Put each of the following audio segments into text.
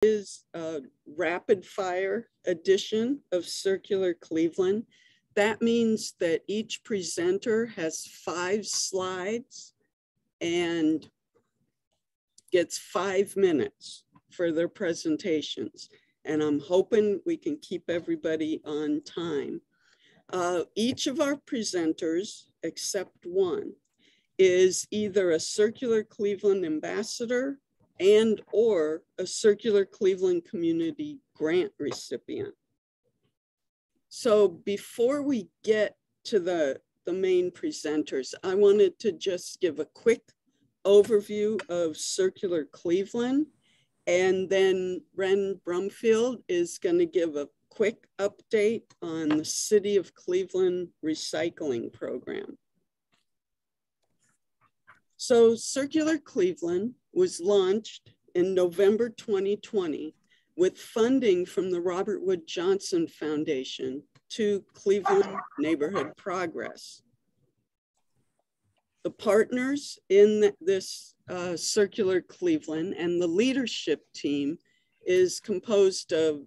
is a rapid fire edition of Circular Cleveland. That means that each presenter has 5 slides and gets 5 minutes for their presentations. And I'm hoping we can keep everybody on time. Each of our presenters, except one, is either a Circular Cleveland ambassador and or a Circular Cleveland Community Grant recipient. So before we get to the main presenters, I wanted to just give a quick overview of Circular Cleveland, and then Ren Brumfield is going to give a quick update on the City of Cleveland recycling program. So Circular Cleveland was launched in November 2020 with funding from the Robert Wood Johnson Foundation to Cleveland Neighborhood Progress. The partners in this Circular Cleveland and the leadership team is composed of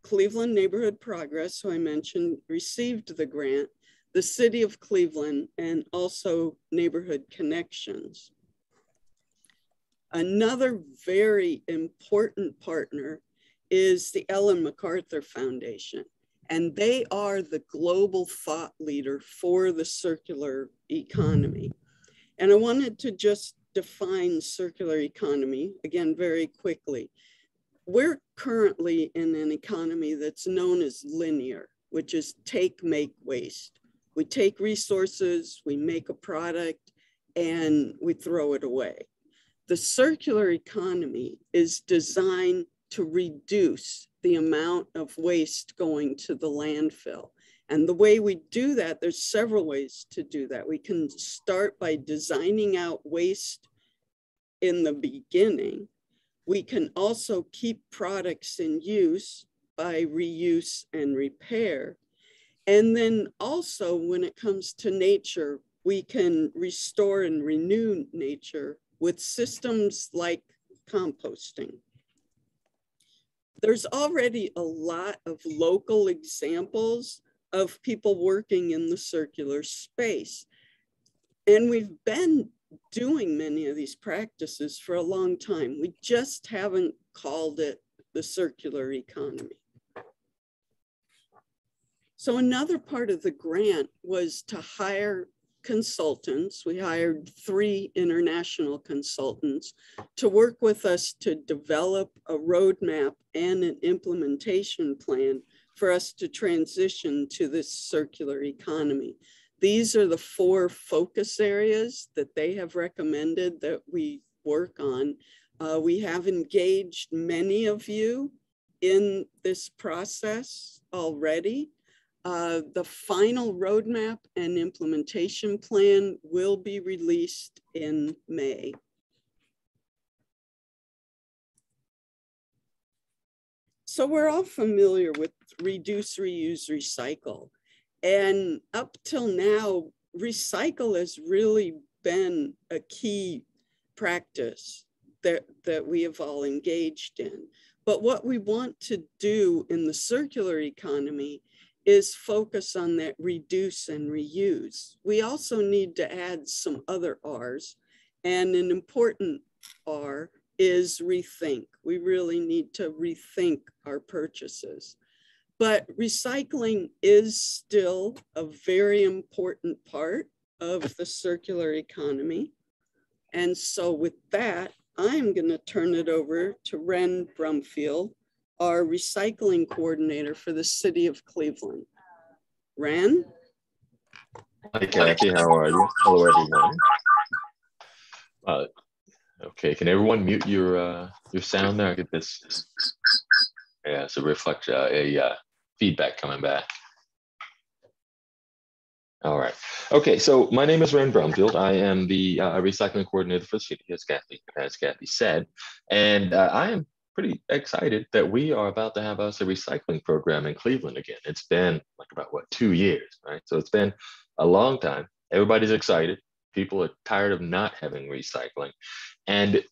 Cleveland Neighborhood Progress, who I mentioned received the grant, the City of Cleveland, and also Neighborhood Connections. Another very important partner is the Ellen MacArthur Foundation, and they are the global thought leader for the circular economy. And I wanted to just define circular economy, again, very quickly. We're currently in an economy that's known as linear, which is take, make, waste. We take resources, we make a product, and we throw it away. The circular economy is designed to reduce the amount of waste going to the landfill. And the way we do that, there's several ways to do that. We can start by designing out waste in the beginning. We can also keep products in use by reuse and repair. And then also when it comes to nature, we can restore and renew nature with systems like composting. There's already a lot of local examples of people working in the circular space. And we've been doing many of these practices for a long time. We just haven't called it the circular economy. So another part of the grant was to hire consultants. We hired 3 international consultants to work with us to develop a roadmap and an implementation plan for us to transition to this circular economy. These are the 4 focus areas that they have recommended that we work on. We have engaged many of you in this process already. The final roadmap and implementation plan will be released in May. So we're all familiar with reduce, reuse, recycle. And up till now, recycle has really been a key practice that we have all engaged in. But what we want to do in the circular economy is focus on that reduce and reuse. We also need to add some other R's, and an important R is rethink. We really need to rethink our purchases. But recycling is still a very important part of the circular economy. And so with that, I'm gonna turn it over to Ren Brumfield, our recycling coordinator for the City of Cleveland. Ren? Hi, Kathy, how are you? Hello, everyone. Okay, can everyone mute your sound there? I get this. Yeah, so reflect feedback coming back. All right. Okay, so my name is Ren Brumfield. I am the recycling coordinator for the city, as Kathy said, and I am pretty excited that we are about to have us a recycling program in Cleveland again. It's been like about, what, 2 years, right? So it's been a long time. Everybody's excited. People are tired of not having recycling. And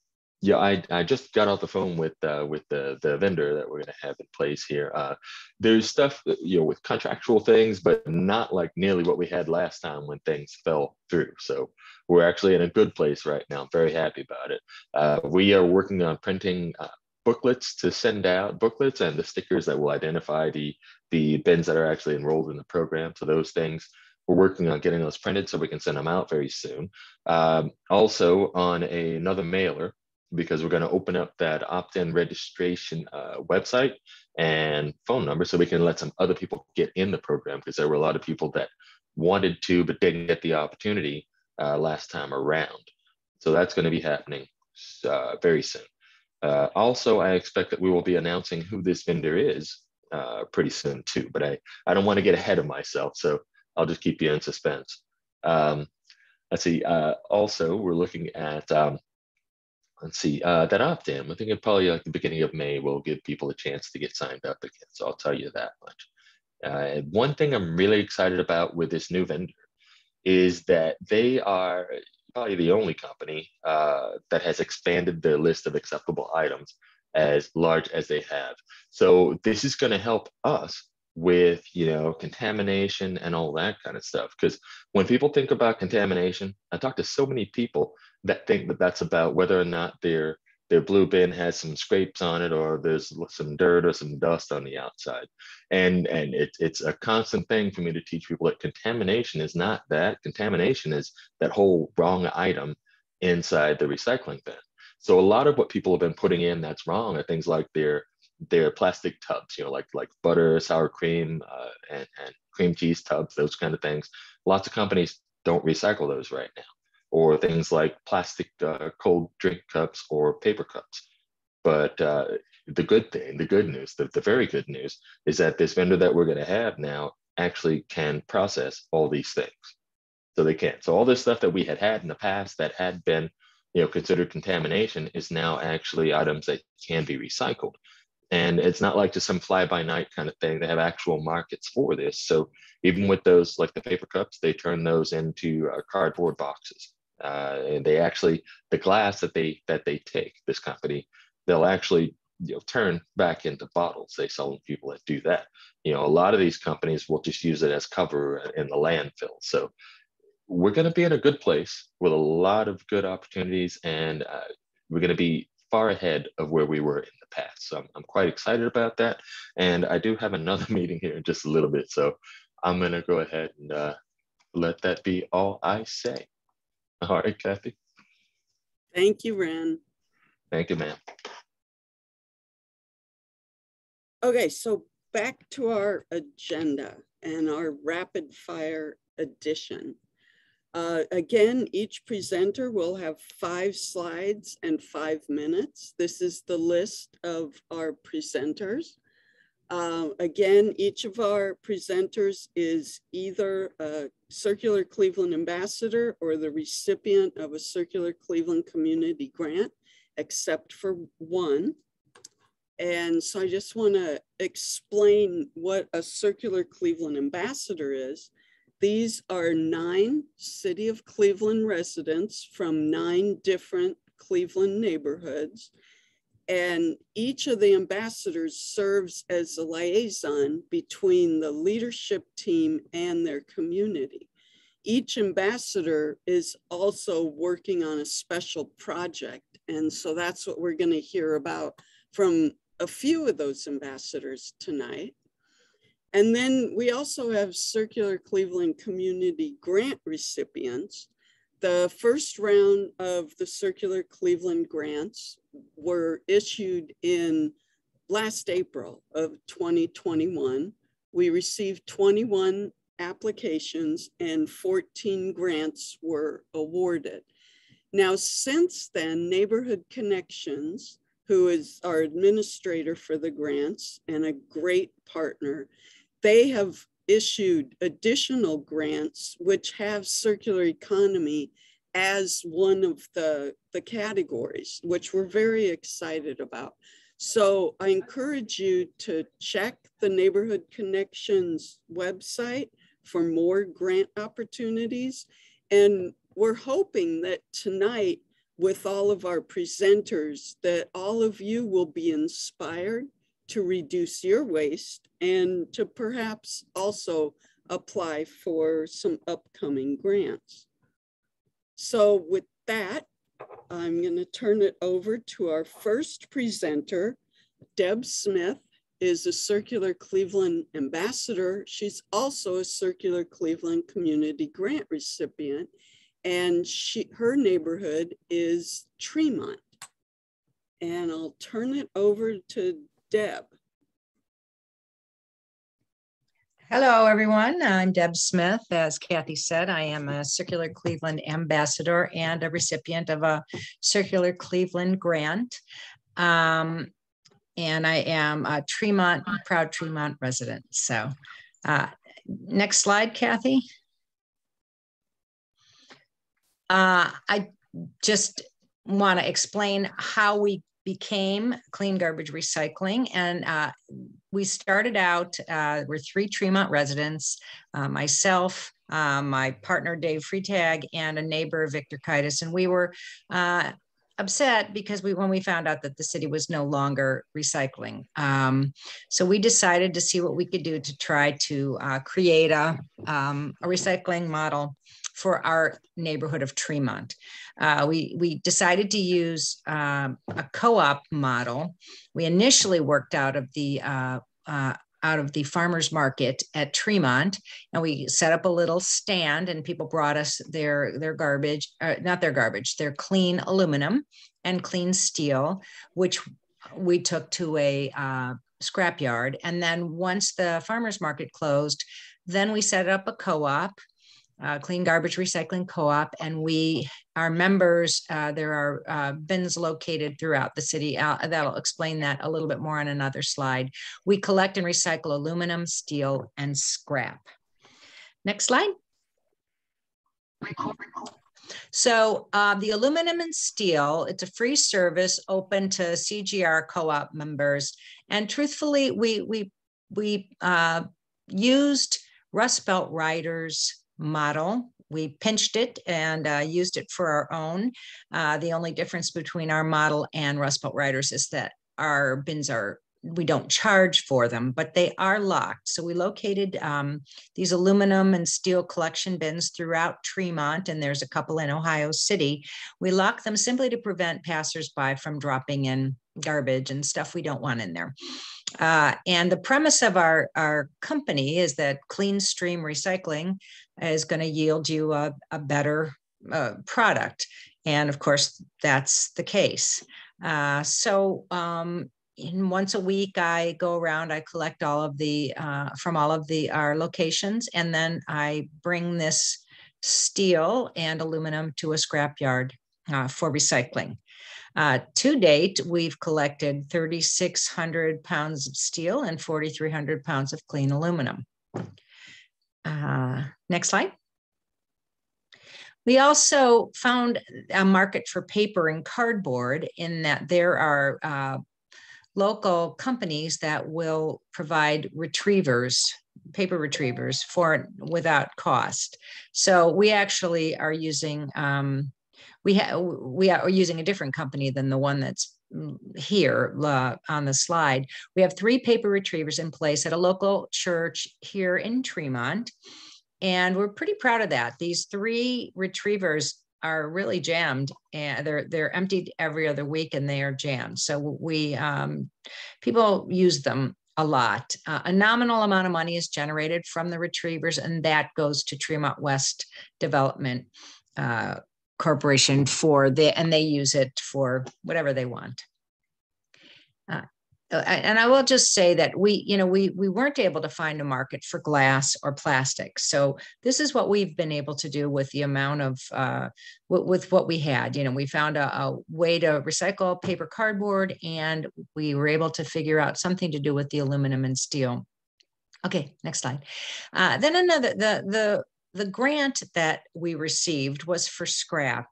Yeah, I just got off the phone with the vendor that we're going to have in place here. There's stuff, with contractual things, but not like nearly what we had last time when things fell through. So we're actually in a good place right now. I'm very happy about it. We are working on printing booklets to send out, booklets and the stickers that will identify the bins that are actually enrolled in the program. So those things, we're working on getting those printed so we can send them out very soon. Also on another mailer, because we're going to open up that opt-in registration website and phone number so we can let some other people get in the program, because there were a lot of people that wanted to but didn't get the opportunity last time around. So that's going to be happening very soon. Also, I expect that we will be announcing who this vendor is pretty soon too, but I don't want to get ahead of myself, so I'll just keep you in suspense. Let's see. Also, we're looking at that opt-in. I think it probably like the beginning of May will give people a chance to get signed up again. So I'll tell you that much. One thing I'm really excited about with this new vendor is that they are probably the only company that has expanded their list of acceptable items as large as they have. So this is going to help us with contamination and all that kind of stuff. Because when people think about contamination, I talk to so many people that think that that's about whether or not their blue bin has some scrapes on it, or there's some dirt or some dust on the outside. And it's a constant thing for me to teach people that contamination is not that. Contamination is that whole wrong item inside the recycling bin. So a lot of what people have been putting in that's wrong are things like their plastic tubs, like butter, sour cream, and cream cheese tubs, those kind of things. Lots of companies don't recycle those right now. Or things like plastic cold drink cups or paper cups. But the good news, the very good news is that this vendor that we're going to have now actually can process all these things. So they can. So all this stuff that we had in the past that had been, considered contamination is now actually items that can be recycled. And it's not like just some fly-by-night kind of thing. They have actual markets for this. So even with those, like the paper cups, they turn those into cardboard boxes. And they actually, the glass that they take, this company, they'll actually turn back into bottles. They sell people that do that. A lot of these companies will just use it as cover in the landfill. So we're going to be in a good place with a lot of good opportunities, and we're going to be far ahead of where we were in the past. So I'm quite excited about that. And I do have another meeting here in just a little bit. So I'm going to go ahead and let that be all I say. All right, Kathy. Thank you, Ren. Thank you, ma'am. Okay, so back to our agenda and our rapid fire edition. Again, each presenter will have 5 slides and 5 minutes. This is the list of our presenters. Again, each of our presenters is either a Circular Cleveland ambassador or the recipient of a Circular Cleveland Community Grant, except for one. And so I just want to explain what a Circular Cleveland ambassador is. These are 9 City of Cleveland residents from 9 different Cleveland neighborhoods. And each of the ambassadors serves as a liaison between the leadership team and their community. Each ambassador is also working on a special project. And so that's what we're going to hear about from a few of those ambassadors tonight. And then we also have Circular Cleveland Community Grant recipients. The first round of the Circular Cleveland grants were issued in last April of 2021. We received 21 applications and 14 grants were awarded. Now, since then, Neighborhood Connections, who is our administrator for the grants and a great partner, they have issued additional grants which have circular economy as one of the categories, which we're very excited about. So I encourage you to check the Neighborhood Connections website for more grant opportunities. And we're hoping that tonight with all of our presenters that all of you will be inspired to reduce your waste and to perhaps also apply for some upcoming grants. So with that, I'm going to turn it over to our first presenter. Deb Smith is a Circular Cleveland ambassador. She's also a Circular Cleveland Community Grant recipient, and her neighborhood is Tremont. And I'll turn it over to Deb. Hello, everyone. I'm Deb Smith. As Kathy said, I am a Circular Cleveland ambassador and a recipient of a Circular Cleveland grant. And I am a proud Tremont resident. So next slide, Kathy. I just want to explain how we became Clean Garbage Recycling. And we started out, we're 3 Tremont residents, myself, my partner, Dave Freitag, and a neighbor, Victor Kaitis. And we were upset because when we found out that the city was no longer recycling. So we decided to see what we could do to try to create a recycling model for our neighborhood of Tremont. We decided to use a co-op model. We initially worked out of the farmers market at Tremont, and we set up a little stand, and people brought us their garbage, not their garbage, their clean aluminum and clean steel, which we took to a scrapyard. And then once the farmers market closed, then we set up a co-op, Clean Garbage Recycling Co-op, and our members, there are bins located throughout the city. That'll explain that a little bit more on another slide. We collect and recycle aluminum, steel, and scrap. Next slide. So the aluminum and steel, it's a free service open to CGR co-op members. And truthfully, we used Rust Belt Riders model. We pinched it and used it for our own. The only difference between our model and Rust Belt Riders is that our bins we don't charge for them, but they are locked. So we located these aluminum and steel collection bins throughout Tremont, and there's a couple in Ohio City. We lock them simply to prevent passersby from dropping in garbage and stuff we don't want in there. And the premise of our company is that clean stream recycling is going to yield you a better product. And of course, that's the case. Once a week, I go around, I collect all of the, from all of our locations, and then I bring this steel and aluminum to a scrapyard for recycling. To date, we've collected 3,600 pounds of steel and 4,300 pounds of clean aluminum. Next slide. We also found a market for paper and cardboard in that there are local companies that will provide paper retrievers without cost. So we actually are using, we are using a different company than the one that's here on the slide. We have 3 paper retrievers in place at a local church here in Tremont, and we're pretty proud of that. These 3 retrievers are really jammed, and they're emptied every other week, and they are jammed. So people use them a lot. A nominal amount of money is generated from the retrievers, and that goes to Tremont West Development Corporation and they use it for whatever they want. And I will just say that we weren't able to find a market for glass or plastic. So this is what we've been able to do with the amount of, with what we had. We found a way to recycle paper cardboard, and we were able to figure out something to do with the aluminum and steel. Okay, next slide. Then the grant that we received was for scrap.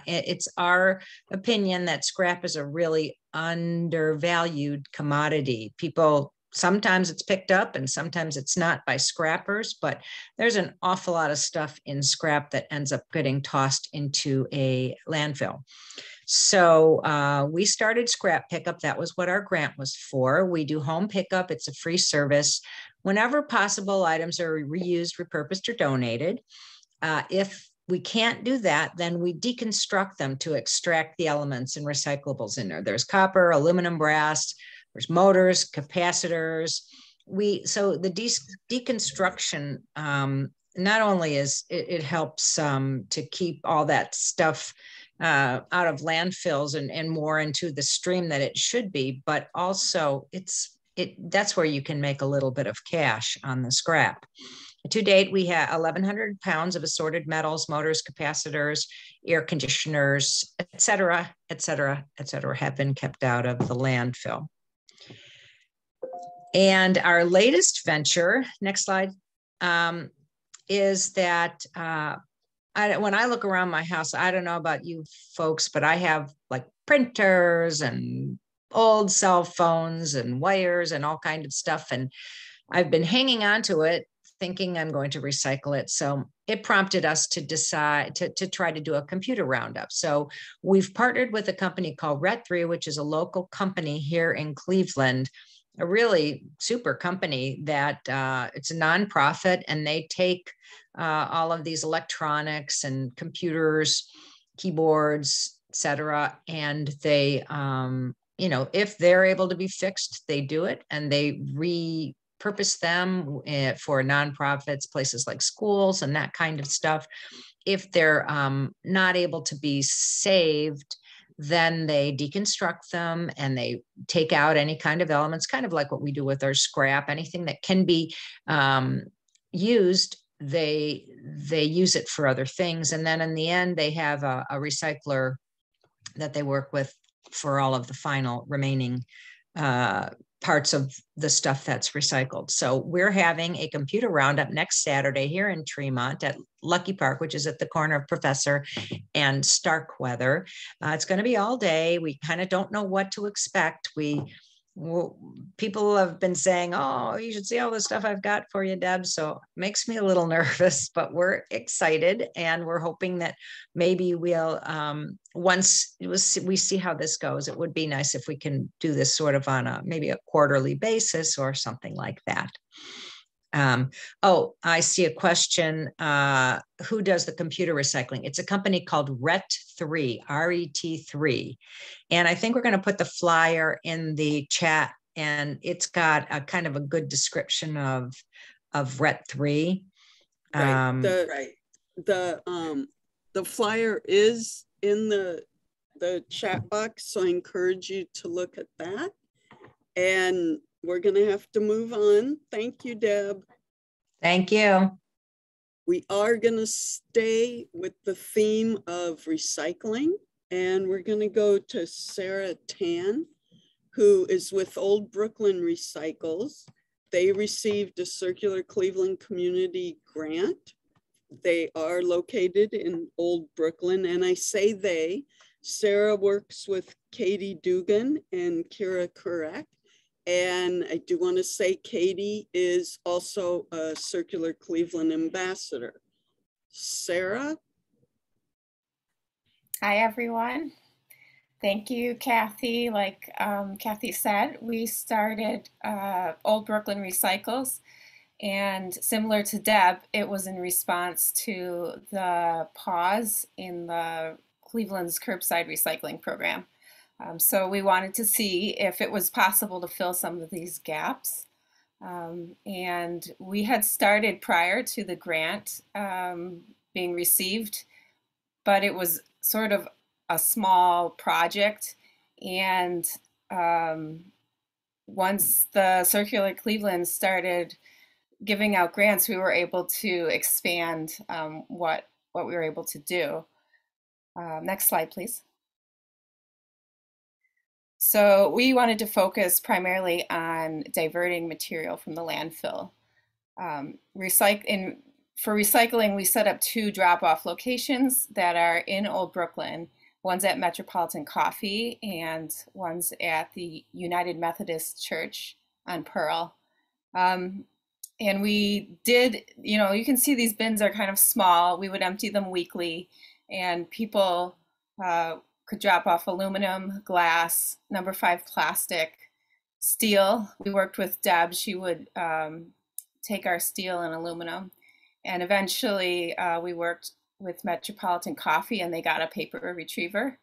It's our opinion that scrap is a really undervalued commodity. People sometimes it's picked up and sometimes it's not by scrappers, but there's an awful lot of stuff in scrap that ends up getting tossed into a landfill. So we started scrap pickup. That was what our grant was for. We do home pickup. It's a free service. Whenever possible, items are reused, repurposed, or donated. If we can't do that, then we deconstruct them to extract the elements and recyclables in there. There's copper, aluminum, brass, there's motors, capacitors. So the deconstruction not only is it helps to keep all that stuff out of landfills and more into the stream that it should be, but also that's where you can make a little bit of cash on the scrap. To date, we have 1,100 pounds of assorted metals, motors, capacitors, air conditioners, et cetera, have been kept out of the landfill. And our latest venture, next slide, is that when I look around my house, I don't know about you folks, but I have like printers and old cell phones and wires and all kinds of stuff. And I've been hanging on to it, thinking I'm going to recycle it. So it prompted us to decide to try to do a computer roundup. So we've partnered with a company called RET3, which is a local company here in Cleveland, a really super company that it's a nonprofit, and they take all of these electronics and computers, keyboards, et cetera, and they, if they're able to be fixed, they do it, and they repurpose them for nonprofits, places like schools and that kind of stuff. If they're not able to be saved, then they deconstruct them and they take out any kind of elements, kind of like what we do with our scrap. Anything that can be used, they use it for other things. And then in the end, they have a recycler that they work with for all of the final remaining parts of the stuff that's recycled. So we're having a computer roundup next Saturday here in Tremont at Lucky Park, which is at the corner of Professor and Starkweather. It's going to be all day. We kind of don't know what to expect. People have been saying, oh, you should see all the stuff I've got for you, Deb. So it makes me a little nervous, but we're excited. And we're hoping that maybe we'll, once we see how this goes, it would be nice if we can do this sort of on maybe a quarterly basis or something like that. I see a question. Who does the computer recycling? It's a company called RET3, RET3. And I think we're going to put the flyer in the chat, and it's got a kind of a good description of RET3. Right. The flyer is in the chat box, so I encourage you to look at that. And we're going to have to move on. Thank you, Deb. Thank you. We are going to stay with the theme of recycling, and we're going to go to Sarah Tan, who is with Old Brooklyn Recycles. They received a Circular Cleveland Community Grant. They are located in Old Brooklyn, and I say they. Sarah works with Katie Dugan and Kira Kurek. And I do want to say Katie is also a Circular Cleveland ambassador. Sarah? Hi, everyone. Thank you, Kathy. Like Kathy said, we started Old Brooklyn Recycles. And similar to Deb, it was in response to the pause in the Cleveland's curbside recycling program. So we wanted to see if it was possible to fill some of these gaps. And we had started prior to the grant being received, but it was sort of a small project. And once the Circular Cleveland started giving out grants, we were able to expand what we were able to do. Next slide, please. So we wanted to focus primarily on diverting material from the landfill. For recycling, we set up 2 drop-off locations that are in Old Brooklyn. One's at Metropolitan Coffee and one's at the United Methodist Church Pearl. And we did, you can see these bins are kind of small. We would empty them weekly, and people could drop off aluminum, glass, number 5 plastic, steel. We worked with Deb. She would take our steel and aluminum. And eventually we worked with Metropolitan Coffee, and they got a paper retriever.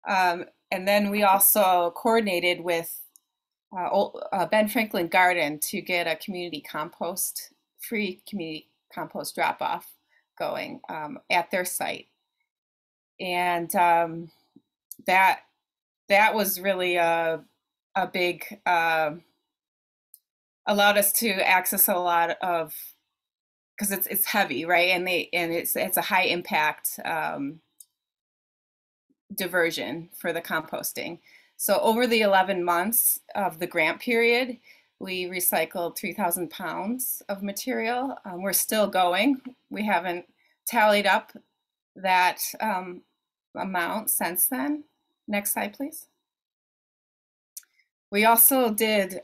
And then we also coordinated with Ben Franklin Garden to get a free community compost drop-off going at their site. And that was really a big, allowed us to access a lot of, because it's heavy, right? And it's a high impact diversion for the composting. So over the 11 months of the grant period, we recycled 3,000 pounds of material. We're still going. We haven't tallied up that amount since then. Next slide, please. We also did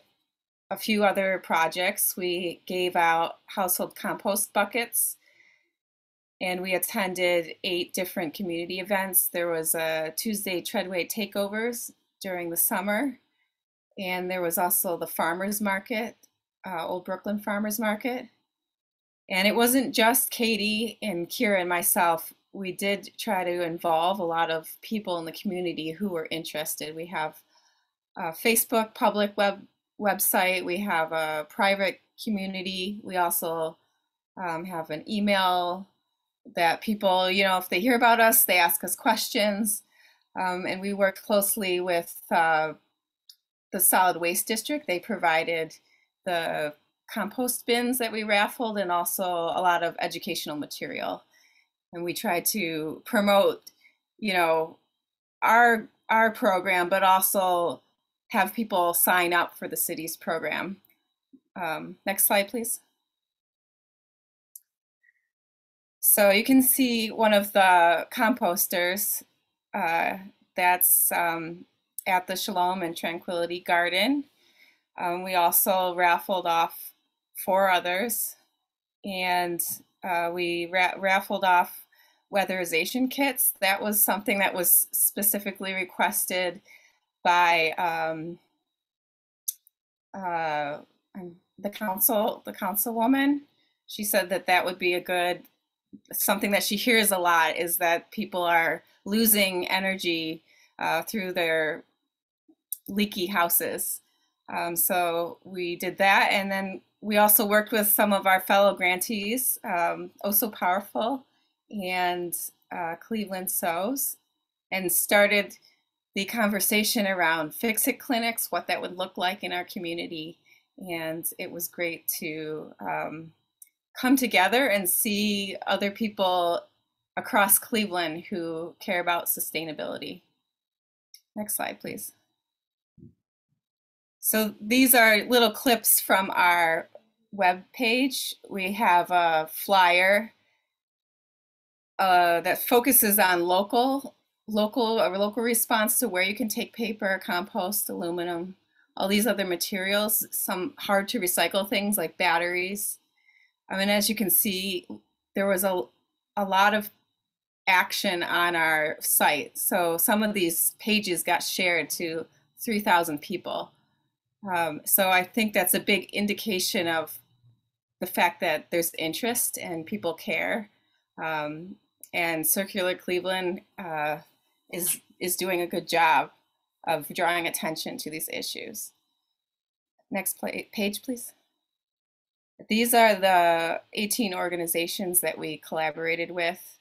a few other projects. We gave out household compost buckets, and we attended 8 different community events. There was a Tuesday Treadway takeovers during the summer, and there was also the farmers market, Old Brooklyn Farmers Market. And it wasn't just Katie and Kira and myself. We did try to involve a lot of people in the community who were interested. We have a Facebook public website. We have a private community. We also have an email that people, if they hear about us, they ask us questions. And we worked closely with the solid waste district. They provided the compost bins that we raffled, and also a lot of educational material. And we tried to promote, our program, but also have people sign up for the city's program. Next slide, please. So you can see one of the composters that's at the Shalom and Tranquility Garden. We also raffled off 4 others, and we raffled off weatherization kits. That was something that was specifically requested by the councilwoman. She said that would be a good, something that she hears a lot, is that people are losing energy through their leaky houses. So we did that, and then we also worked with some of our fellow grantees, Oh So Powerful and Cleveland Sews, and started the conversation around fix-it clinics, what that would look like in our community. And it was great to come together and see other people across Cleveland who care about sustainability. Next slide, please. So these are little clips from our web page. We have a flyer that focuses on local response to where you can take paper, compost, aluminum, all these other materials, some hard to recycle things like batteries. I mean, as you can see, there was a lot of action on our site. So some of these pages got shared to 3,000 people. So I think that's a big indication of the fact that there's interest and people care. And Circular Cleveland is doing a good job of drawing attention to these issues. Next page, please. These are the 18 organizations that we collaborated with.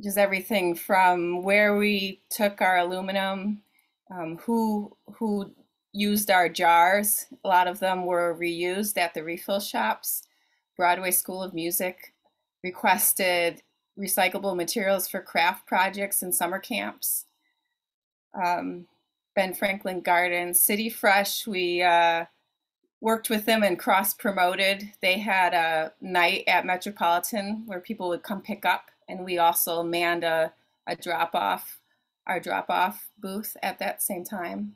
Just everything from where we took our aluminum, who used our jars. A lot of them were reused at the refill shops. Broadway School of Music requested recyclable materials for craft projects and summer camps. Ben Franklin Garden, City Fresh, we worked with them and cross-promoted. They had a night at Metropolitan where people would come pick up, and we also manned our drop-off booth at that same time.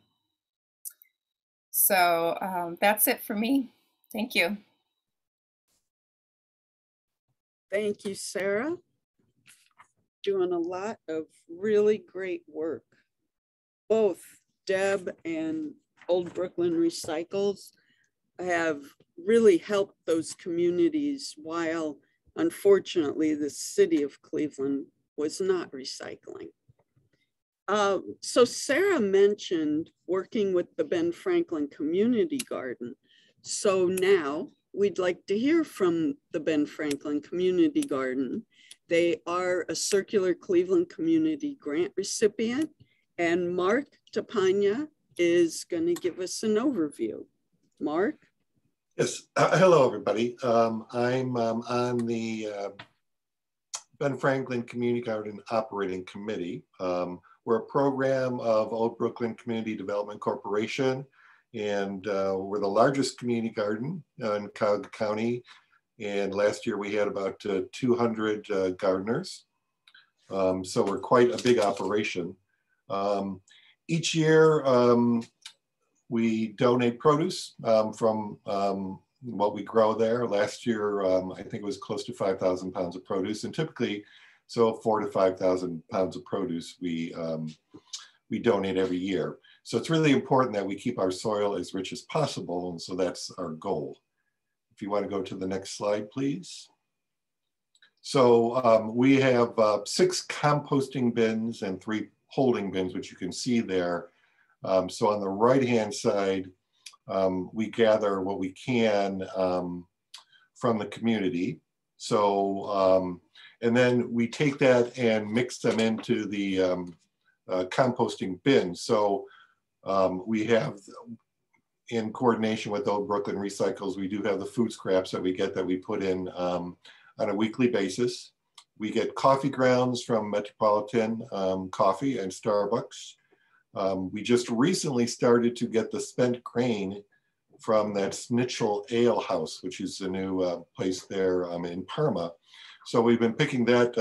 So that's it for me. Thank you. Thank you, Sarah. Doing a lot of really great work. Both Deb and Old Brooklyn Recycles have really helped those communities while, unfortunately, the city of Cleveland was not recycling. So Sarah mentioned working with the Ben Franklin Community Garden. So now we'd like to hear from the Ben Franklin Community Garden. They are a Circular Cleveland Community Grant recipient, and Mark Tapania is going to give us an overview. Mark? Yes, hello everybody. I'm on the Ben Franklin Community Garden Operating Committee. We're a program of Old Brooklyn Community Development Corporation, and we're the largest community garden in Cobb County. And last year we had about 200 gardeners. So we're quite a big operation. Each year we donate produce from what we grow there. Last year, I think it was close to 5,000 pounds of produce, and typically, so 4,000 to 5,000 pounds of produce we donate every year. So it's really important that we keep our soil as rich as possible, and so that's our goal. If you want to go to the next slide, please. So we have 6 composting bins and 3 holding bins, which you can see there. So on the right-hand side, we gather what we can from the community. So, and then we take that and mix them into the composting bin. So we have, in coordination with Old Brooklyn Recycles, we do have the food scraps that we get that we put in on a weekly basis. We get coffee grounds from Metropolitan Coffee and Starbucks. We just recently started to get the spent grain from that Snitchell Ale House, which is a new place there in Parma. So we've been picking that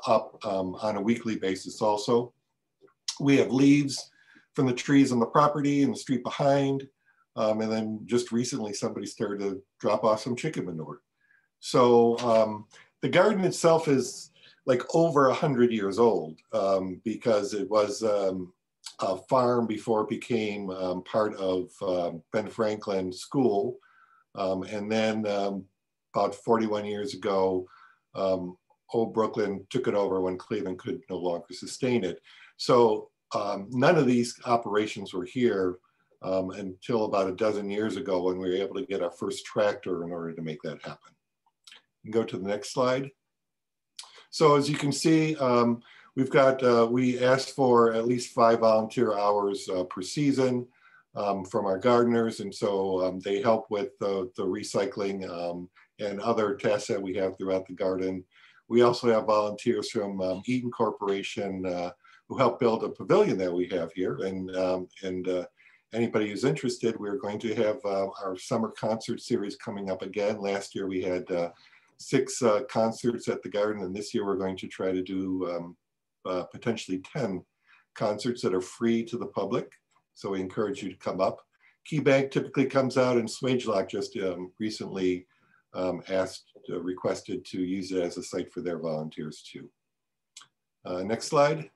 up on a weekly basis also. We have leaves from the trees on the property and the street behind. And then just recently somebody started to drop off some chicken manure. So the garden itself is like over 100 years old because it was a farm before it became part of Ben Franklin School. And then about 41 years ago, Old Brooklyn took it over when Cleveland could no longer sustain it. So none of these operations were here until about a dozen years ago when we were able to get our first tractor in order to make that happen. You can go to the next slide. So as you can see, we've got, we asked for at least 5 volunteer hours per season from our gardeners. And so they help with the recycling and other tasks that we have throughout the garden. We also have volunteers from Eaton Corporation who help build a pavilion that we have here. And anybody who's interested, we're going to have our summer concert series coming up again. Last year we had 6 concerts at the garden, and this year we're going to try to do potentially 10 concerts that are free to the public. So we encourage you to come up. Key Bank typically comes out, and Swagelock just recently requested to use it as a site for their volunteers too. Next slide.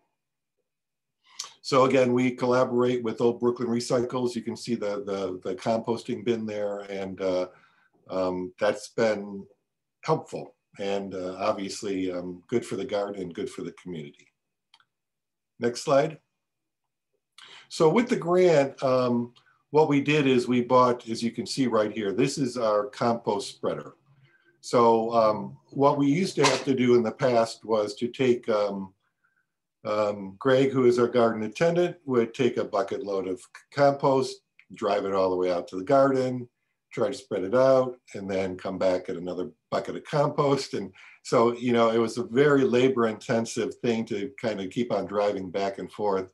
So again, we collaborate with Old Brooklyn Recycles. You can see the composting bin there, and that's been helpful and obviously good for the garden and good for the community. Next slide. So with the grant, what we did is we bought, as you can see right here, this is our compost spreader. So what we used to have to do in the past was to take, Greg, who is our garden attendant, would take a bucket load of compost, drive it all the way out to the garden, try to spread it out, and then come back at another bucket of compost. And so, you know, it was a very labor intensive thing to kind of keep on driving back and forth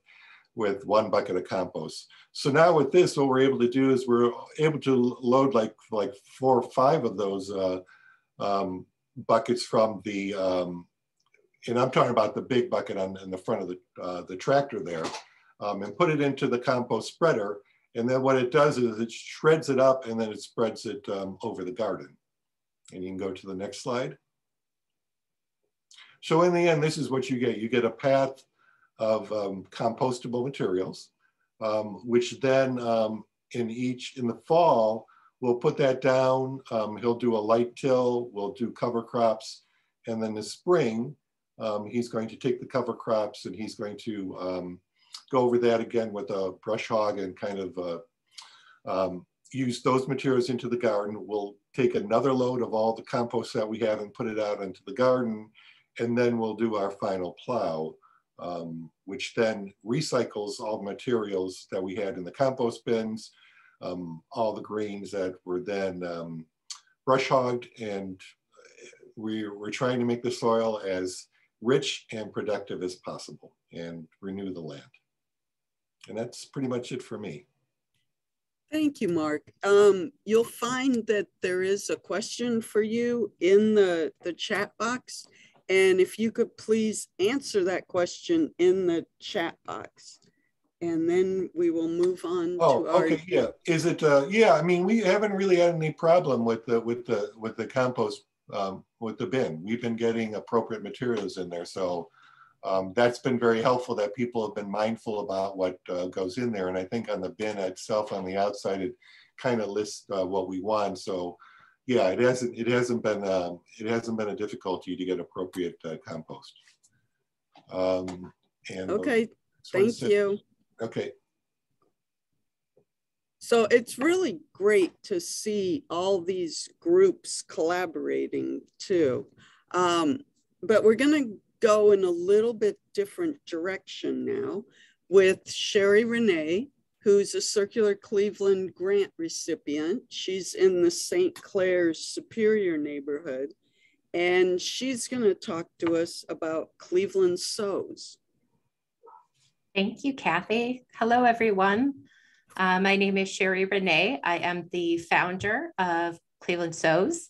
with 1 bucket of compost. So now with this, what we're able to do is we're able to load like 4 or 5 of those buckets from the, and I'm talking about the big bucket in the front of the tractor there, and put it into the compost spreader. And then what it does is it shreds it up and then it spreads it over the garden. And you can go to the next slide. So in the end, this is what you get. You get a path of compostable materials, which then in the fall, we'll put that down. He'll do a light till, we'll do cover crops. And then this spring, he's going to take the cover crops and he's going to go over that again with a brush hog and kind of use those materials into the garden. We'll take another load of all the compost that we have and put it out into the garden. And then we'll do our final plow, which then recycles all the materials that we had in the compost bins, all the greens that were then brush hogged, and we're trying to make the soil as rich and productive as possible and renew the land. And that's pretty much it for me. Thank you, Mark. You'll find that there is a question for you in the chat box. And if you could please answer that question in the chat box. And then we will move on to our... Okay, yeah. Is it, yeah, I mean, we haven't really had any problem with the compost, with the bin. We've been getting appropriate materials in there. So that's been very helpful that people have been mindful about what goes in there. And I think on the bin itself, on the outside, it kind of lists what we want. So yeah, it hasn't been a difficulty to get appropriate compost. And okay, thank you. Okay. So it's really great to see all these groups collaborating too. But we're going to go in a little bit different direction now with Sharie Renee, who's a Circular Cleveland grant recipient. She's in the St. Clair Superior neighborhood, and she's going to talk to us about Cleveland Sews. Thank you, Kathy. Hello, everyone. My name is Sharie Renee. I am the founder of Cleveland Sews.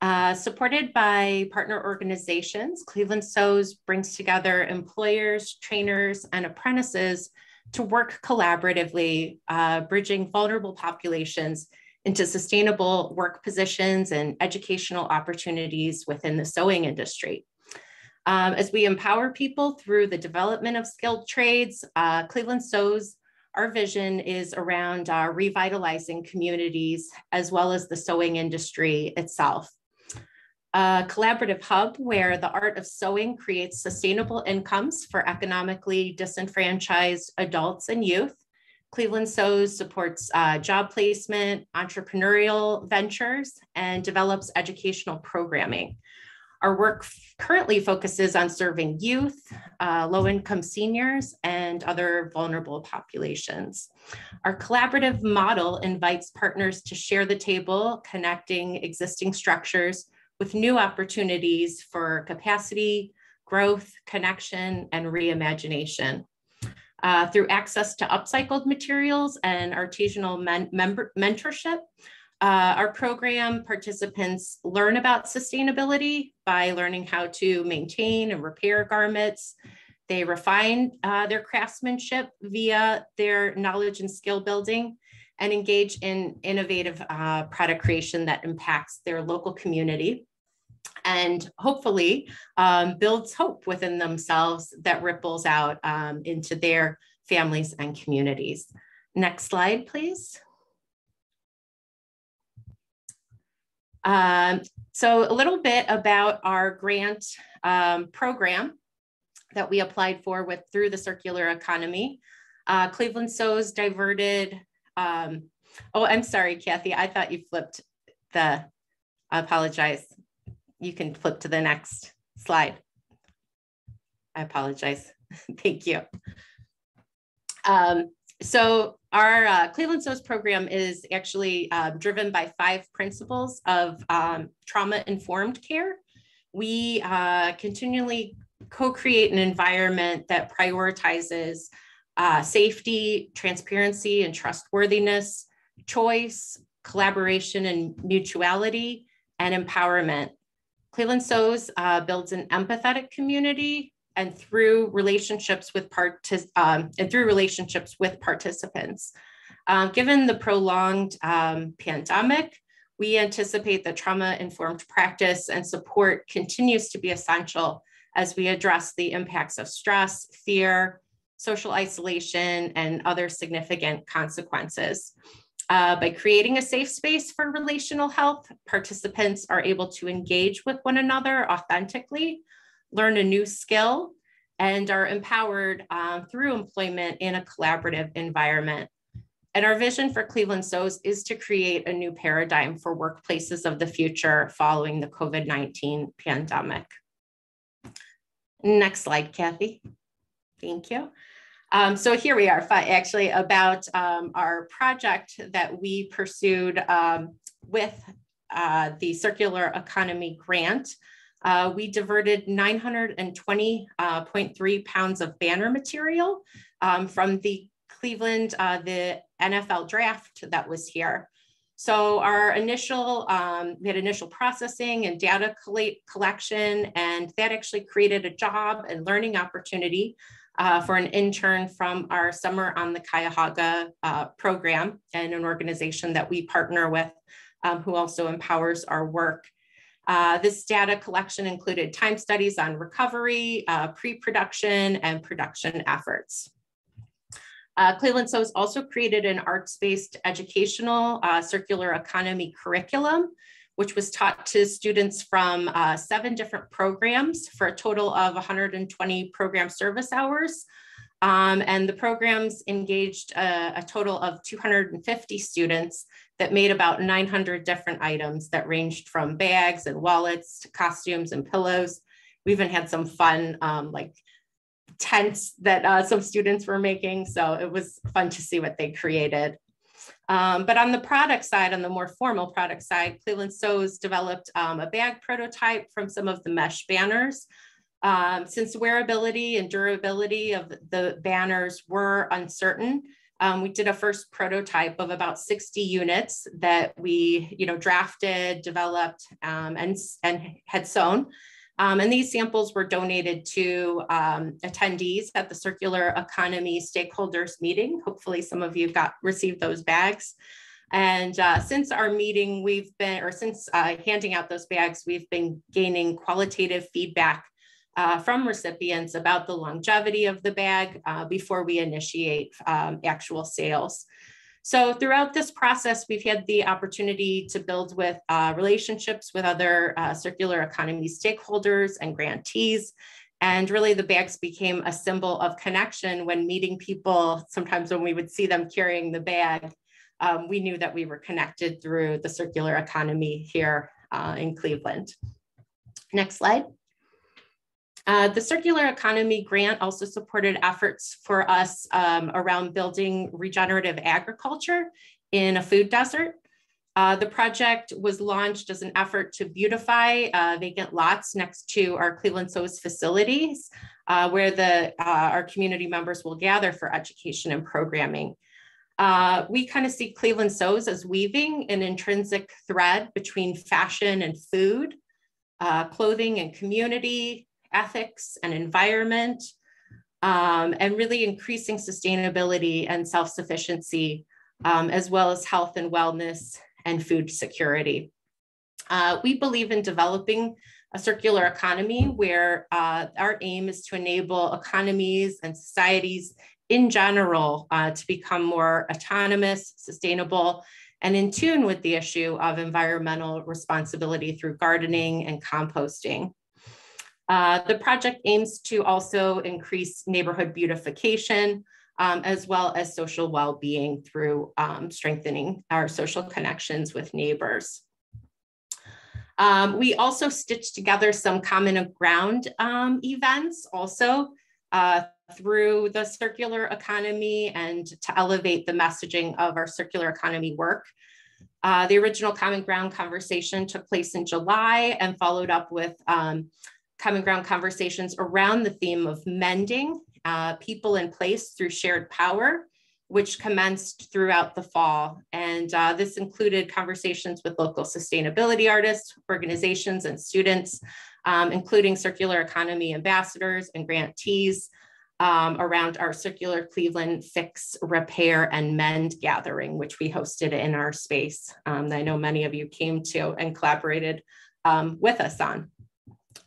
Supported by partner organizations, Cleveland Sews brings together employers, trainers, and apprentices to work collaboratively, bridging vulnerable populations into sustainable work positions and educational opportunities within the sewing industry. As we empower people through the development of skilled trades, Cleveland Sews, our vision is around revitalizing communities as well as the sewing industry itself. A collaborative hub where the art of sewing creates sustainable incomes for economically disenfranchised adults and youth. Cleveland Sews supports job placement, entrepreneurial ventures, and develops educational programming. Our work currently focuses on serving youth, low-income seniors, and other vulnerable populations. Our collaborative model invites partners to share the table, connecting existing structures with new opportunities for capacity, growth, connection, and reimagination. Through access to upcycled materials and artisanal mentorship, our program participants learn about sustainability by learning how to maintain and repair garments. They refine their craftsmanship via their knowledge and skill building, and engage in innovative product creation that impacts their local community, and hopefully builds hope within themselves that ripples out into their families and communities. Next slide, please. So a little bit about our grant program that we applied for through the circular economy. Cleveland Sews diverted, oh, I'm sorry, Kathy, I thought you flipped I apologize. You can flip to the next slide. I apologize. Thank you. So our Cleveland Sews program is actually driven by 5 principles of trauma-informed care. We continually co-create an environment that prioritizes safety, transparency, and trustworthiness, choice, collaboration, and mutuality, and empowerment. Cleveland Sews builds an empathetic community, and through relationships with participants. Given the prolonged pandemic, we anticipate that trauma-informed practice and support continues to be essential as we address the impacts of stress, fear, social isolation, and other significant consequences. By creating a safe space for relational health, participants are able to engage with one another authentically, learn a new skill, and are empowered through employment in a collaborative environment. And our vision for Cleveland SOS is to create a new paradigm for workplaces of the future following the COVID-19 pandemic. Next slide, Kathy. Thank you. So here we are actually about our project that we pursued with the Circular Economy Grant. We diverted 920.3 pounds of banner material from the Cleveland, the NFL draft that was here. So our initial, we had initial processing and data collection, and that actually created a job and learning opportunity for an intern from our Summer on the Cuyahoga program, and an organization that we partner with who also empowers our work. This data collection included time studies on recovery, pre-production, and production efforts. Cleveland SOS also created an arts-based educational circular economy curriculum, which was taught to students from 7 different programs for a total of 120 program service hours. And the programs engaged a total of 250 students that made about 900 different items that ranged from bags and wallets to costumes and pillows. We even had some fun like tents that some students were making. So it was fun to see what they created. But on the product side, on the more formal product side, Cleveland SOS developed a bag prototype from some of the mesh banners. Since wearability and durability of the banners were uncertain, we did a first prototype of about 60 units that we drafted, developed, and had sewn. And these samples were donated to attendees at the Circular Economy Stakeholders Meeting. Hopefully some of you received those bags. And since our meeting, since handing out those bags, we've been gaining qualitative feedback from recipients about the longevity of the bag before we initiate actual sales. So throughout this process, we've had the opportunity to build with relationships with other circular economy stakeholders and grantees. And really the bags became a symbol of connection when meeting people. Sometimes when we would see them carrying the bag, we knew that we were connected through the circular economy here in Cleveland. Next slide. The Circular Economy Grant also supported efforts for us around building regenerative agriculture in a food desert. The project was launched as an effort to beautify vacant lots next to our Cleveland SOS facilities, where our community members will gather for education and programming. We kind of see Cleveland SOS as weaving an intrinsic thread between fashion and food, clothing and community, ethics and environment, and really increasing sustainability and self-sufficiency, as well as health and wellness and food security. We believe in developing a circular economy where our aim is to enable economies and societies in general to become more autonomous, sustainable, and in tune with the issue of environmental responsibility through gardening and composting. The project aims to also increase neighborhood beautification, as well as social well-being through strengthening our social connections with neighbors. We also stitched together some common ground events also through the circular economy and to elevate the messaging of our circular economy work. The original Common Ground conversation took place in July and followed up with Common Ground conversations around the theme of mending people in place through shared power, which commenced throughout the fall. And this included conversations with local sustainability artists, organizations, and students, including circular economy ambassadors and grantees. around our Circular Cleveland Fix, Repair, and Mend gathering, which we hosted in our space. I know many of you came to and collaborated with us on.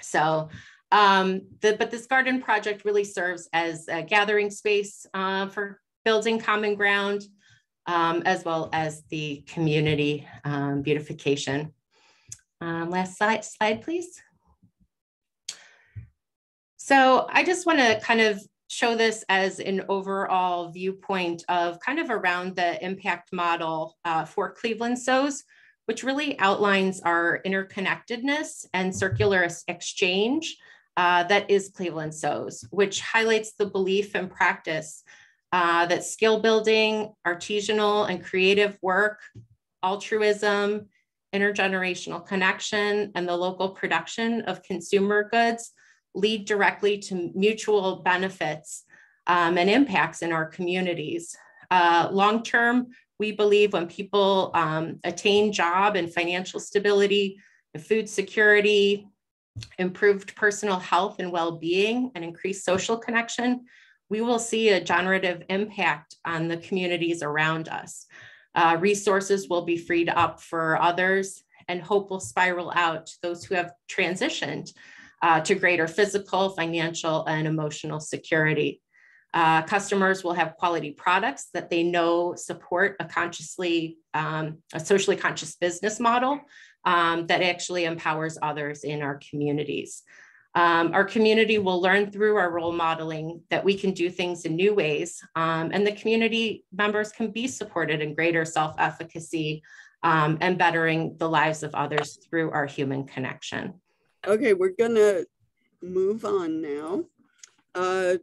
So, but this garden project really serves as a gathering space for building common ground, as well as the community beautification. Last slide, please. So I just want to kind of show this as an overall viewpoint of kind of around the impact model for Cleveland Sews, which really outlines our interconnectedness and circular exchange that is Cleveland Sews, which highlights the belief and practice that skill building, artisanal and creative work, altruism, intergenerational connection, and the local production of consumer goods lead directly to mutual benefits and impacts in our communities. Long-term, we believe when people attain job and financial stability, food security, improved personal health and well-being, and increased social connection, we will see a generative impact on the communities around us. Resources will be freed up for others, and hope will spiral out to those who have transitioned to greater physical, financial, and emotional security. Customers will have quality products that they know support a socially conscious business model that actually empowers others in our communities. Our community will learn through our role modeling that we can do things in new ways, and the community members can be supported in greater self-efficacy and bettering the lives of others through our human connection. Okay, we're gonna move on now. I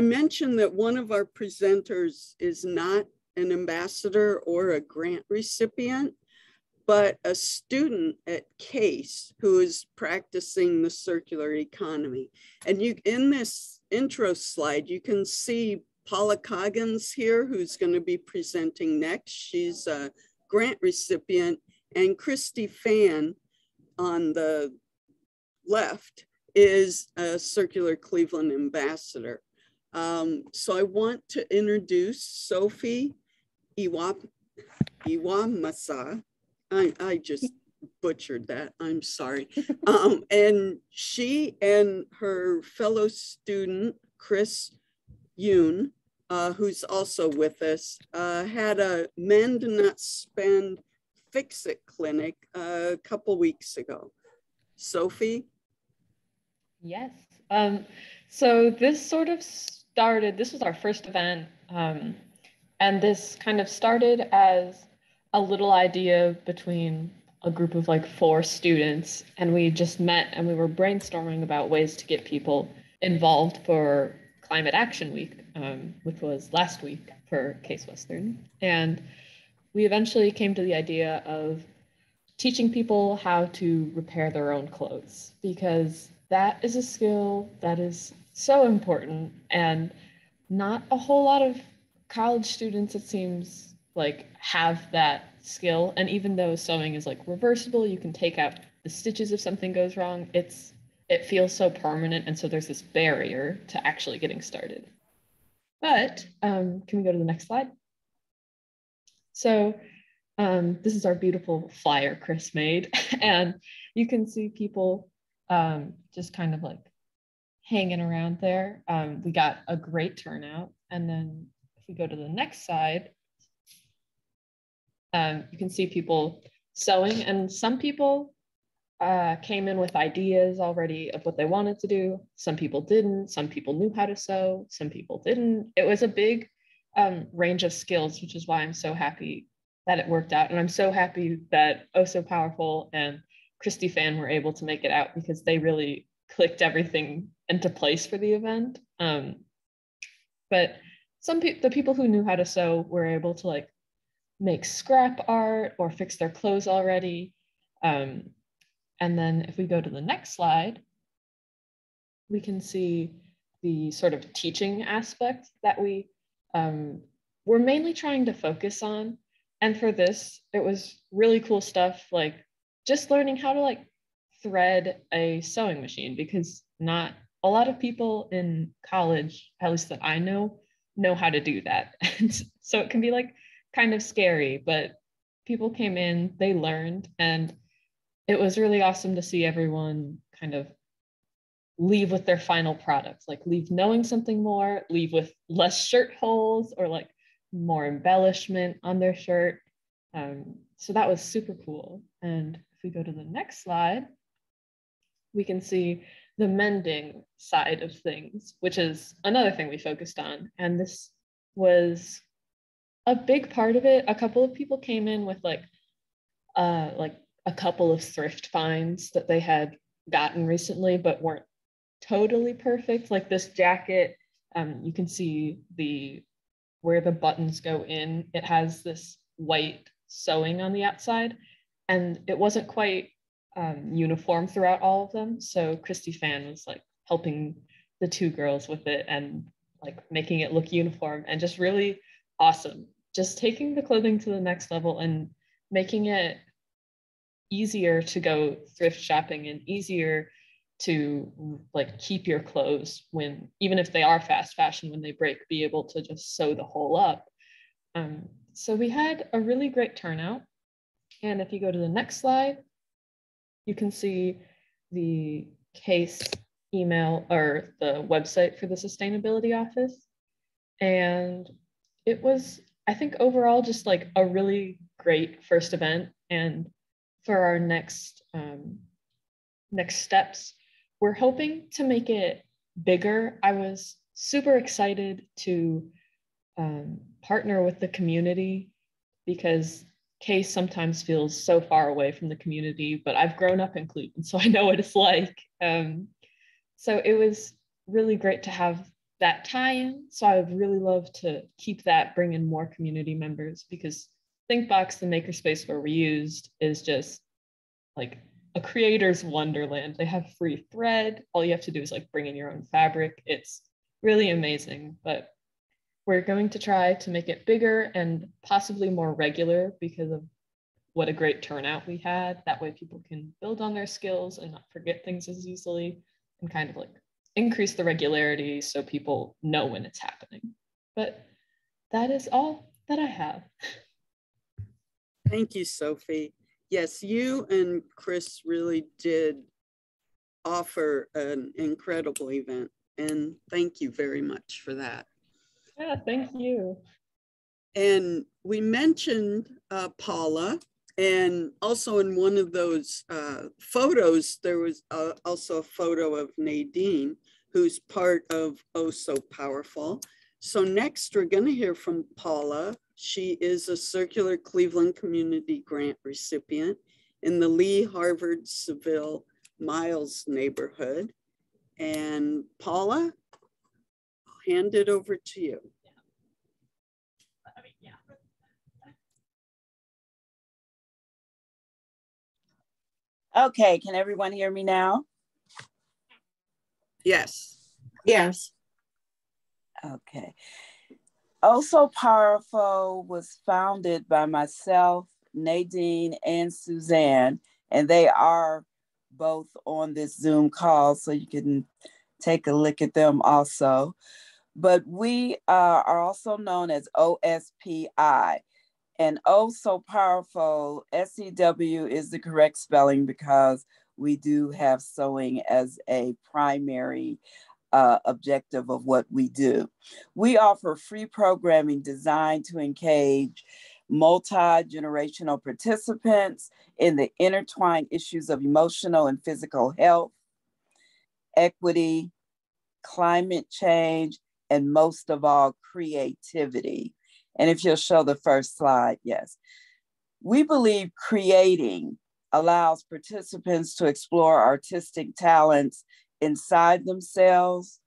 mentioned that one of our presenters is not an ambassador or a grant recipient, but a student at CASE who is practicing the circular economy. And in this intro slide, you can see Paula Coggins here, who's going to be presenting next. She's a grant recipient, and Christy Fan on the left is a Circular Cleveland ambassador. So I want to introduce Sophie Iwamasa. I just butchered that, I'm sorry. And she and her fellow student, Chris Yoon, who's also with us, had a Mend Not Spend Fix It clinic a couple weeks ago. Sophie? Yes. So this sort of started, this was our first event, and this kind of started as a little idea between a group of like 4 students, and we just met and we were brainstorming about ways to get people involved for Climate Action Week, which was last week for Case Western. And we eventually came to the idea of teaching people how to repair their own clothes, because that is a skill that is so important, and not a whole lot of college students, it seems like, have that skill. And even though sewing is like reversible, you can take out the stitches if something goes wrong, it feels so permanent, and so there's this barrier to actually getting started. But can we go to the next slide? So this is our beautiful flyer Chris made, and you can see people just kind of like hanging around there. We got a great turnout. And then if we go to the next slide, you can see people sewing, and some people came in with ideas already of what they wanted to do. Some people didn't, some people knew how to sew, some people didn't. It was a big range of skills, which is why I'm so happy that it worked out. And I'm so happy that Oh So Powerful and Christy Fan were able to make it out, because they really clicked everything into place for the event. But the people who knew how to sew were able to like make scrap art or fix their clothes already. And then if we go to the next slide, we can see the sort of teaching aspect that we were mainly trying to focus on. And for this, it was really cool stuff, like just learning how to like thread a sewing machine, because not a lot of people in college, at least that I know how to do that. And so it can be like kind of scary, but people came in, they learned, and it was really awesome to see everyone kind of leave with their final products, like leave knowing something more, leave with less shirt holes or like more embellishment on their shirt. So that was super cool. And if we go to the next slide, we can see the mending side of things, which is another thing we focused on. And this was a big part of it. A couple of people came in with like a couple of thrift finds that they had gotten recently, but weren't totally perfect. Like this jacket, you can see where the buttons go in, it has this white sewing on the outside, and it wasn't quite uniform throughout all of them. So Christy Fan was like helping the two girls with it and like making it look uniform, and just really awesome. Just taking the clothing to the next level and making it easier to go thrift shopping and easier to like keep your clothes when, even if they are fast fashion, when they break, be able to just sew the hole up. So we had a really great turnout. And if you go to the next slide, you can see the case email or the website for the sustainability office. And it was, I think overall, just like a really great first event. And for our next steps, we're hoping to make it bigger. I was super excited to partner with the community, because Case sometimes feels so far away from the community, but I've grown up in Cleveland, so I know what it's like. So it was really great to have that tie-in. So I would really love to keep that, bring in more community members, because ThinkBox, the makerspace where we used, is just like a creator's wonderland. They have free thread. All you have to do is like bring in your own fabric. It's really amazing, but we're going to try to make it bigger and possibly more regular because of what a great turnout we had. That way people can build on their skills and not forget things as easily, and kind of like increase the regularity so people know when it's happening. But that is all that I have. Thank you, Sophie. Yes, you and Chris really did offer an incredible event, and thank you very much for that. Yeah, thank you. And we mentioned Paula, and also in one of those photos, there was also a photo of Nadine, who's part of Oh So Powerful. So next we're going to hear from Paula. She is a Circular Cleveland Community Grant recipient in the Lee Harvard Seville Miles neighborhood. And Paula, I'll hand it over to you. Okay, can everyone hear me now? Yes. Yes. Okay. Oh So Powerful was founded by myself, Nadine, and Suzanne, and they are both on this Zoom call, so you can take a look at them also. But we are also known as OSPI. And Oh So Powerful, SEW is the correct spelling because we do have sewing as a primary objective of what we do. We offer free programming designed to engage multi-generational participants in the intertwined issues of emotional and physical health, equity, climate change, and most of all, creativity. And if you'll show the first slide, yes. We believe creating allows participants to explore artistic talents inside themselves,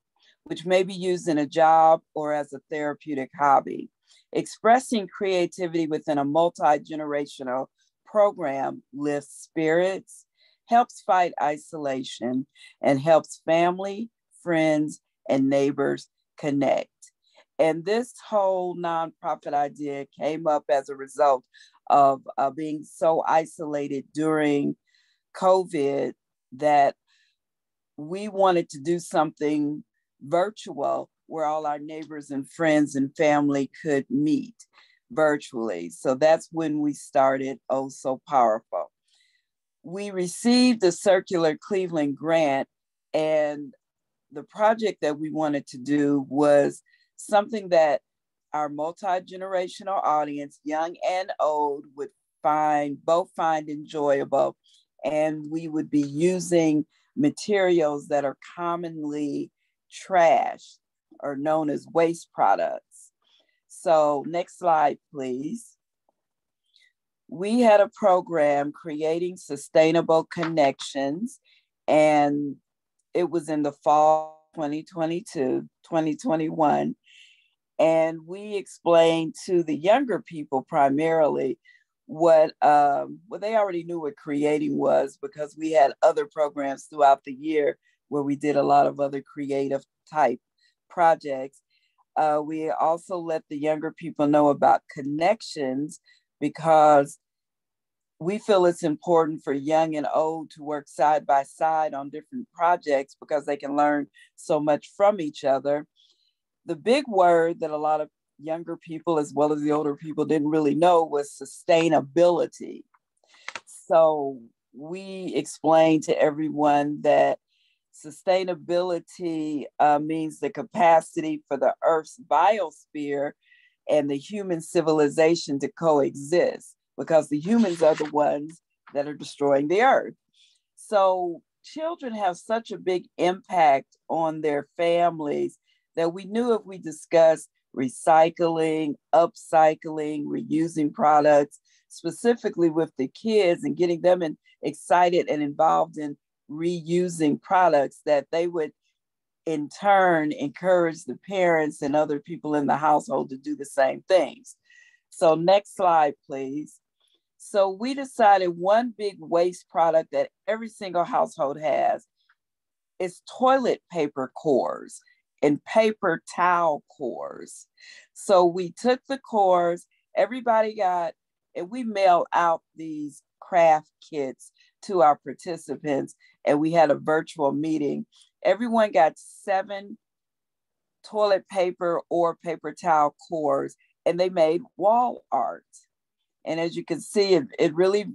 which may be used in a job or as a therapeutic hobby. Expressing creativity within a multi-generational program lifts spirits, helps fight isolation, and helps family, friends, and neighbors connect. And this whole nonprofit idea came up as a result of being so isolated during COVID that we wanted to do something virtual where all our neighbors and friends and family could meet virtually. So that's when we started Oh So Powerful. We received the Circular Cleveland grant, and the project that we wanted to do was something that our multi-generational audience, young and old, would both find enjoyable. And we would be using materials that are commonly trashed or known as waste products. So next slide, please. We had a program creating sustainable connections, and it was in the fall 2022, 2021. And we explained to the younger people primarily what they already knew what creating was, because we had other programs throughout the year where we did a lot of other creative type projects. We also let the younger people know about connections, because we feel it's important for young and old to work side by side on different projects because they can learn so much from each other. The big word that a lot of younger people as well as the older people didn't really know was sustainability. So we explained to everyone that sustainability means the capacity for the Earth's biosphere and the human civilization to coexist, because the humans are the ones that are destroying the Earth. So children have such a big impact on their families that we knew if we discussed recycling, upcycling, reusing products, specifically with the kids and getting them excited and involved in reusing products, that they would in turn encourage the parents and other people in the household to do the same things. So next slide, please. So we decided one big waste product that every single household has is toilet paper cores and paper towel cores. So we took the cores, everybody got, and we mailed out these craft kits to our participants, and we had a virtual meeting. Everyone got 7 toilet paper or paper towel cores, and they made wall art. And as you can see, it really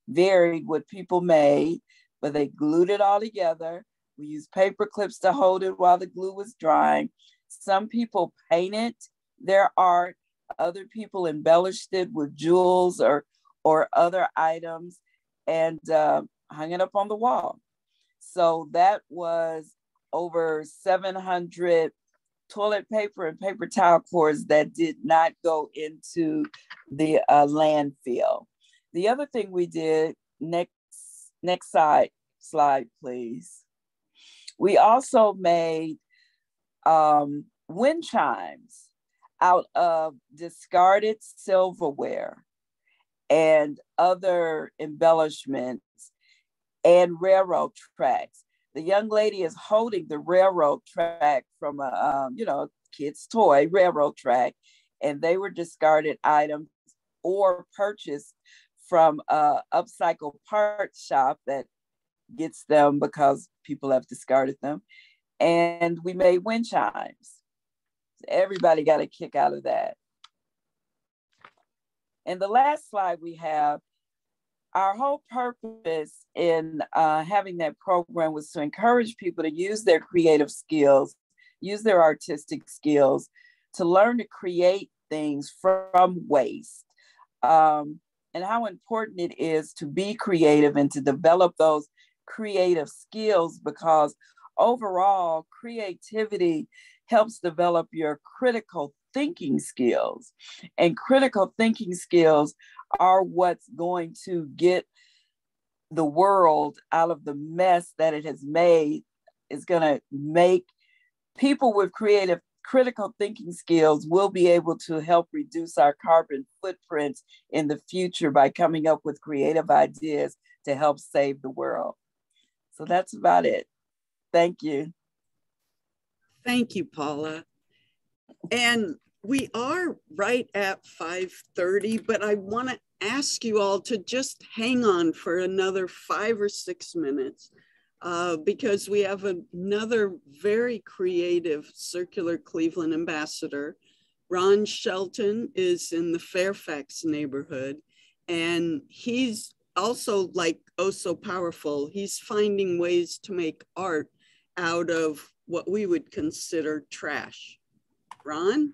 varied what people made, but they glued it all together. We used paper clips to hold it while the glue was drying. Some people painted their art. Other people embellished it with jewels or other items and hung it up on the wall. So that was over 700 toilet paper and paper towel cores that did not go into the landfill. The other thing we did, next slide, please. We also made wind chimes out of discarded silverware and other embellishments and railroad tracks. The young lady is holding the railroad track from a kid's toy railroad track, and they were discarded items or purchased from a upcycle parts shop that gets them because people have discarded them. And we made wind chimes. Everybody got a kick out of that. And the last slide we have, our whole purpose in having that program was to encourage people to use their creative skills, use their artistic skills, to learn to create things from waste. And how important it is to be creative and to develop those creative skills, because overall creativity helps develop your critical thinking skills. And critical thinking skills are what's going to get the world out of the mess that it has made. Is going to make people with critical thinking skills will be able to help reduce our carbon footprints in the future by coming up with creative ideas to help save the world. So that's about it. Thank you. Thank you, Paula. And we are right at 5:30, but I want to ask you all to just hang on for another 5 or 6 minutes. because we have another very creative Circular Cleveland ambassador. Ron Shelton is in the Fairfax neighborhood, and he's also like oh so powerful. He's finding ways to make art out of what we would consider trash. Ron?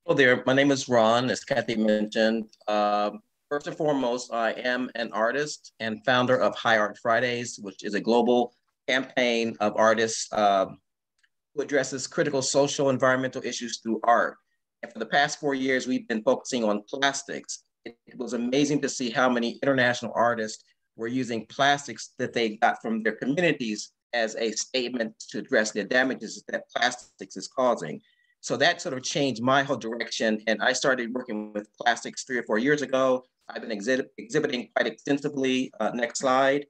Hello there, my name is Ron, as Kathy mentioned. First and foremost, I am an artist and founder of High Art Fridays, which is a global campaign of artists who addresses critical social and environmental issues through art. And for the past 4 years, we've been focusing on plastics. It was amazing to see how many international artists were using plastics that they got from their communities as a statement to address the damages that plastics is causing. So that sort of changed my whole direction. And I started working with plastics 3 or 4 years ago. I've been exhibiting quite extensively. Next slide.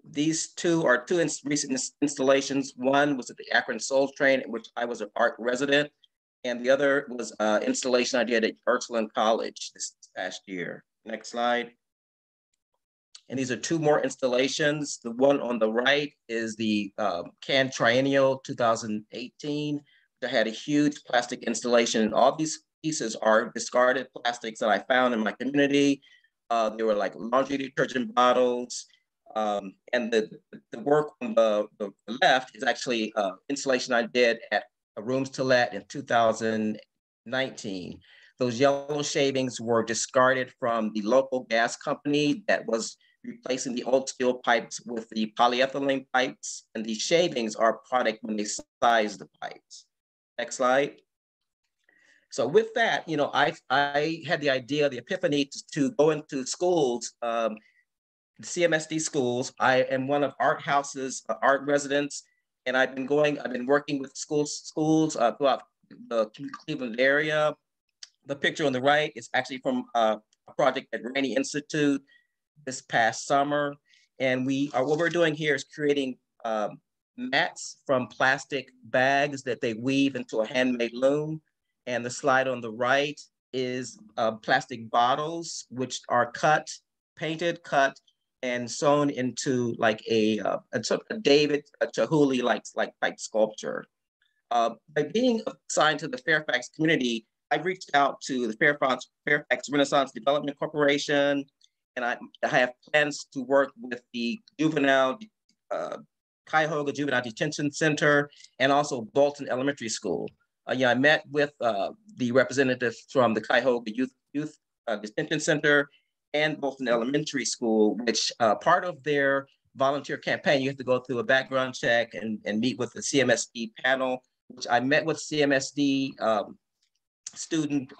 These two are two recent installations. One was at the Akron Soul Train, in which I was an art resident. And the other was an installation I did at Ursuline College this past year. Next slide. And these are two more installations. The one on the right is the Cannes Triennial 2018. That had a huge plastic installation, and all these pieces are discarded plastics that I found in my community. They were like laundry detergent bottles. And the work on the left is actually installation I did at Rooms to Let in 2019. Those yellow shavings were discarded from the local gas company that was replacing the old steel pipes with the polyethylene pipes. And these shavings are a product when they size the pipes. Next slide. So with that, you know, I had the idea, the epiphany to go into schools, CMSD schools. I am one of Art House's art residents, and I've been working with schools throughout the Cleveland area. The picture on the right is actually from a project at Rainey Institute this past summer. And what we're doing here is creating mats from plastic bags that they weave into a handmade loom. And the slide on the right is plastic bottles, which are painted, cut, and sewn into like a sort of a David Chihuly like sculpture. By being assigned to the Fairfax community, I reached out to the Fairfax Renaissance Development Corporation, and I have plans to work with the Cuyahoga Juvenile Detention Center and also Bolton Elementary School. I met with the representatives from the Cuyahoga Youth Detention Center and Bolton Elementary School, which part of their volunteer campaign, you have to go through a background check and meet with the CMSD panel, which I met with CMSD student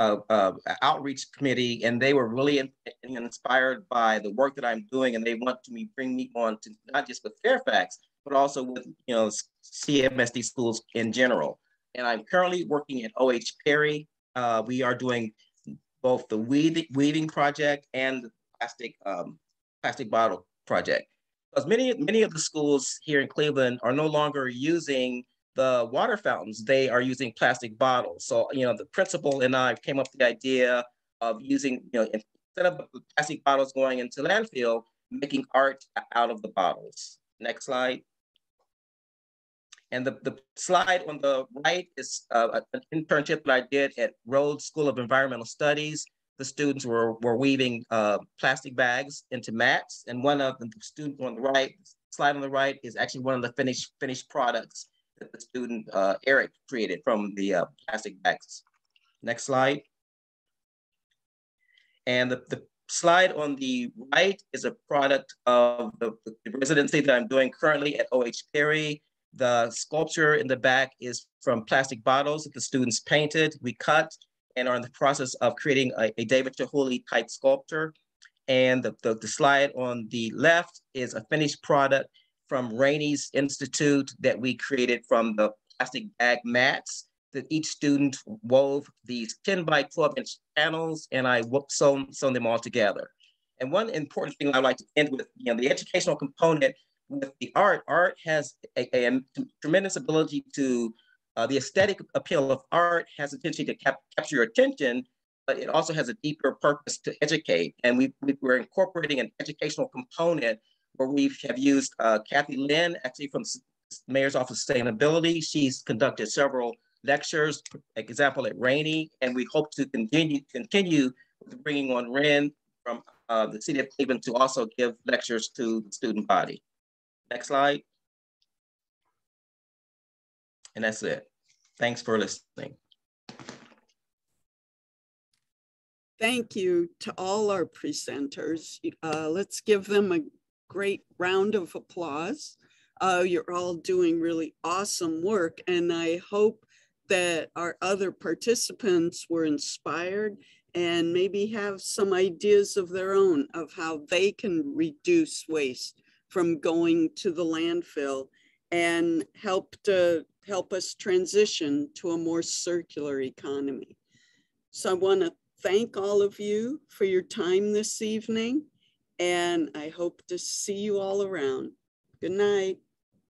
outreach committee, and they were really inspired by the work that I'm doing, and they want to bring me on to not just with Fairfax, but also with CMSD schools in general. And I'm currently working at OH Perry. We are doing both the weaving project and the plastic bottle project. Because many of the schools here in Cleveland are no longer using the water fountains. They are using plastic bottles. So, the principal and I came up with the idea of using, instead of plastic bottles going into landfill, making art out of the bottles. Next slide. And the slide on the right is an internship that I did at Rhodes School of Environmental Studies. The students were weaving plastic bags into mats. And one of the students on the right, slide on the right, is actually one of the finished products that the student, Eric, created from the plastic bags. Next slide. And the slide on the right is a product of the residency that I'm doing currently at OH Perry. The sculpture in the back is from plastic bottles that the students painted. We cut and are in the process of creating a David Chihuly type sculpture. And the slide on the left is a finished product from Rainey's Institute that we created from the plastic bag mats that each student wove these 10 by 12 inch panels, and I sewn them all together. And one important thing I'd like to end with, the educational component with the art has a tremendous ability to, the aesthetic appeal of art has a tendency to capture your attention, but it also has a deeper purpose to educate. And we're incorporating an educational component where we have used Kathy Lynn, actually from Mayor's Office of Sustainability. She's conducted several lectures, example at Rainey, and we hope to continue with bringing on Ren from the city of Cleveland to also give lectures to the student body. Next slide. And that's it. Thanks for listening. Thank you to all our presenters. Let's give them a great round of applause. You're all doing really awesome work, and I hope that our other participants were inspired and maybe have some ideas of their own of how they can reduce waste from going to the landfill and help us transition to a more circular economy. So I want to thank all of you for your time this evening, and I hope to see you all around. Good night.